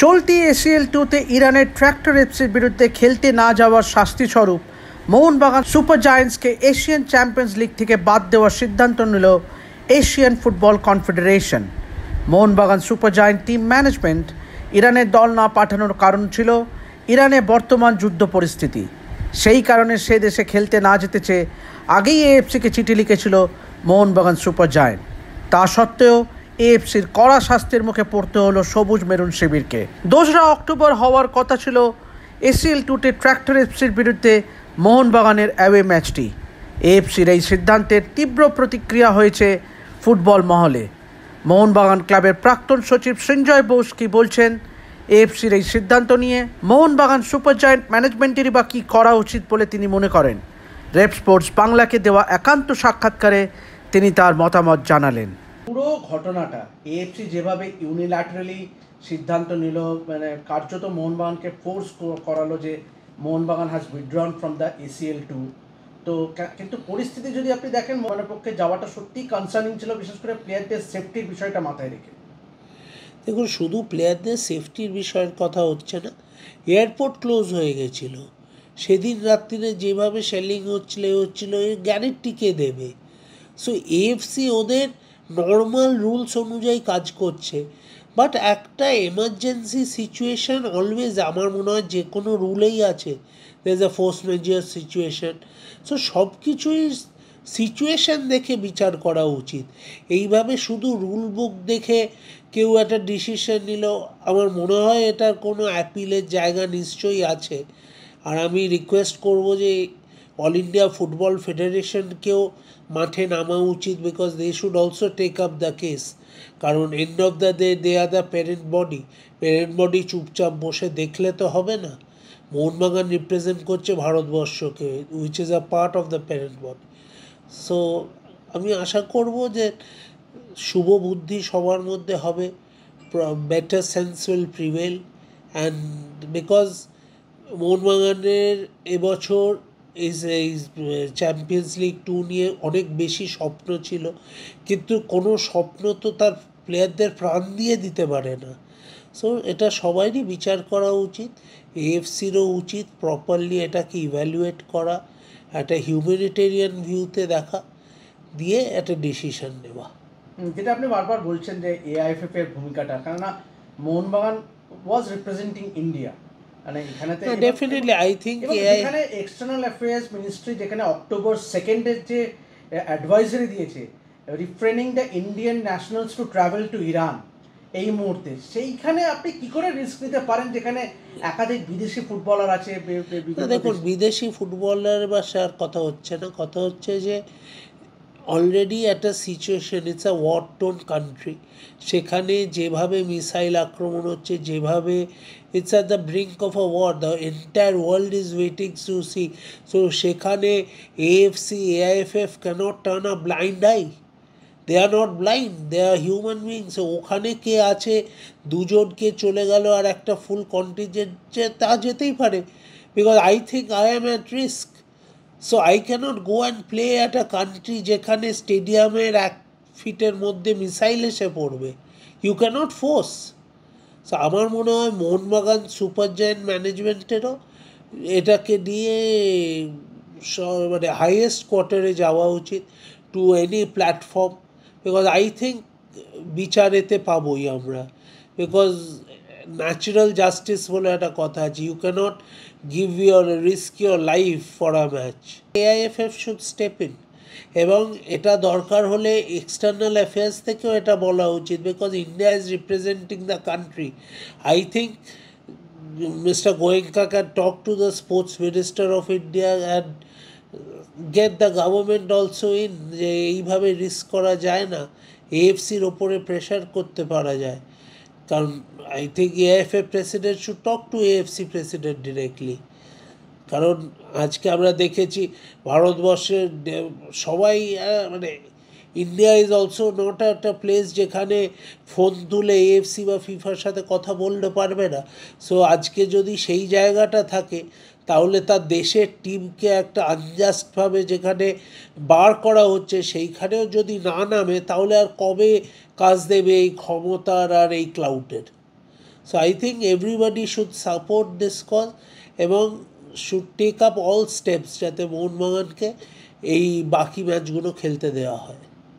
চলতি এসিএল টুতে ইরানের ট্র্যাক্টর এফসির বিরুদ্ধে খেলতে না যাওয়ার শাস্তিস্বরূপ মোহনবাগান সুপার জায়ান্টসকে এশিয়ান চ্যাম্পিয়ন্স লিগ থেকে বাদ দেওয়ার সিদ্ধান্ত নিল Asian football confederation. Mohun Bagan super giant team management ইরানের দল না পাঠানোর কারণ ছিল ইরানে বর্তমান যুদ্ধ পরিস্থিতি। সেই কারণে সে দেশে খেলতে না যেতে চেয়ে আগেই এএফসিকে চিঠি লিখেছিল মোহনবাগান সুপার জায়ান্ট। তা সত্ত্বেও এএফসির কড়া শাস্তির মুখে পড়তে হলো সবুজ মেরুন শিবিরকে। 2রা অক্টোবর হওয়ার কথা ছিল এসিএল টুতে ট্র্যাক্টর এফসির বিরুদ্ধে মোহনবাগানের অ্যাওয়ে ম্যাচটি। এএফসির এই সিদ্ধান্তের তীব্র প্রতিক্রিয়া হয়েছে ফুটবল মহলে। মোহনবাগান ক্লাবের প্রাক্তন সচিব সঞ্জয় বোস কি বলছেন এএফসির এই সিদ্ধান্ত নিয়ে, মোহনবাগান সুপার জায়ান্ট ম্যানেজমেন্টেরই বা কী করা উচিত বলে তিনি মনে করেন, রেপ স্পোর্টস বাংলাকে দেওয়া একান্ত সাক্ষাৎকারে তিনি তার মতামত জানালেন। পুরো ঘটনাটা এএফসি যেভাবে ইউনিল্যাটারালি সিদ্ধান্ত নিল, মানে কার্যত মোহনবাগানকে ফোর্স করালো যে Mohun Bagan has withdrawn from the ACL two. তো কিন্তু পরিস্থিতি যদি আপনি দেখেন, মোহনের পক্ষে যাওয়াটা সত্যিই কনসার্নিং ছিল, বিশেষ করে প্লেয়ারদের সেফটির বিষয়টা মাথায় রেখে। দেখুন, শুধু প্লেয়ারদের সেফটির বিষয়ের কথা হচ্ছে না, এয়ারপোর্ট ক্লোজ হয়ে গেছিল সেদিন রাত্রিরে, যেভাবে শেলিং হচ্ছিল এর গ্যারেন্টি কে দেবে? সো এএফসি ওদের নর্মাল রুলস অনুযায়ী কাজ করছে, বাট একটা এমার্জেন্সি সিচুয়েশান অলওয়েজ আমার মনে হয় যে কোনো রুলেই আছে, there is a force major situation. So সব কিছুই সিচুয়েশান দেখে বিচার করা উচিত। এইভাবে শুধু রুল বুক দেখে কেউ একটা ডিসিশন নিল, আমার মনে হয় এটার কোনো অ্যাপিলের জায়গা নিশ্চয়ই আছে। আর আমি রিকোয়েস্ট করব যে অল ইন্ডিয়া ফুটবল ফেডারেশনকেও মাঠে নামা উচিত, because they should also take up the case. কারণ end of the day they are the parent body চুপচাপ বসে দেখলে তো হবে না। মোহনবাগান রিপ্রেজেন্ট করছে ভারতবর্ষকে, which is a part of the parent body. So আমি আশা করব যে শুভ বুদ্ধি সবার মধ্যে হবে, better sense will prevail. And because মোহনবাগানের এবছর এই চ্যাম্পিয়ন্স লিগ 2 নিয়ে অনেক বেশি স্বপ্ন ছিল, কিন্তু কোনো স্বপ্ন তো তার প্লেয়ারদের প্রাণ দিয়ে দিতে পারে না। সো এটা সবারই বিচার করা উচিত, এএফসিরও উচিত প্রপারলি এটাকে ইভ্যালুয়েট করা, একটা হিউম্যানিটেরিয়ান ভিউতে দেখা, দিয়ে একটা ডিসিশন নেওয়া। যেটা আপনি বারবার বলছেন যে এআইএফএফ এর ভূমিকাটা, কেননা মোহনবাগান ওয়াজ রিপ্রেজেন্টিং ইন্ডিয়া, মানে এখানেতে ডেফিনেটলি আই থিঙ্ক এখানে এক্সটার্নাল অ্যাফেয়ার্স মিনিস্ট্রি যেখানে অক্টোবর 2 যে অ্যাডভাইজারি দিয়েছে refraining the Indian nationals to travel to Iran এই মুহূর্তে, সেইখানে আপনি কি করে রিস্ক নিতে পারেন যেখানে একাধিক বিদেশি ফুটবলার আছে? দেখুন, বিদেশি ফুটবলার বাসার কথা হচ্ছে না, কথা হচ্ছে যে অলরেডি একটা situation, it's a war torn country, সেখানে যেভাবে মিসাইল আক্রমণ হচ্ছে, যেভাবে it's at the brink of a war, the entire world is waiting to see. So সেখানে AFC AIFF can't turn a blind eye, they are not blind, they are human beings. ওখানে কে আছে, দুজনকে চলে গেল আর একটা ফুল কন্টিনজেন্ট তা যেতেই পারে, because I think I am at risk. So I cannot go and play at a country যেখানে স্টেডিয়ামের 1 ফিটের মধ্যে মিসাইল এসে পড়বে। You cannot force. সো আমার মনে হয় মোহনবাগান সুপার জায়ান্ট ম্যানেজমেন্টেরও এটাকে নিয়ে মানে হাইয়েস্ট কোয়ার্টারে যাওয়া উচিত, to any platform, because I think বিচারেতে পাবোই আমরা, বিকজ ন্যাচারাল জাস্টিস বলে একটা কথা আছে, you can't give risk your life for a match. AIFF should step in, এবং এটা দরকার হলে এক্সটার্নাল অ্যাফেয়ার্স থেকেও এটা বলা উচিত, because India is representing the country. I think mister Goenka can talk to the sports minister of India and get the government also in, যে এইভাবে রিস্ক করা যায় না, এএফসির ওপরে প্রেশার করতে পারা যায়। কারণ I think AIFF president should talk to AFC president directly. কারণ আজকে আমরা দেখেছি ভারতবর্ষের সবাই, মানে ইন্ডিয়া ইজ অলসো নট একটা প্লেস যেখানে ফোন তুলে এএফসি বা ফিফার সাথে কথা বলতে পারবে না। সো আজকে যদি সেই জায়গাটা থাকে, তাহলে তার দেশের টিমকে একটা আনজাস্টভাবে যেখানে বার করা হচ্ছে সেইখানেও যদি না নামে, তাহলে আর কবে কাজ দেবে এই ক্ষমতার আর এই ক্লাউডের? So I think everybody should support this cause এবং should take up all steps যাতে মোহনবাগানকে এই বাকি ম্যাচগুলো খেলতে দেওয়া হয়।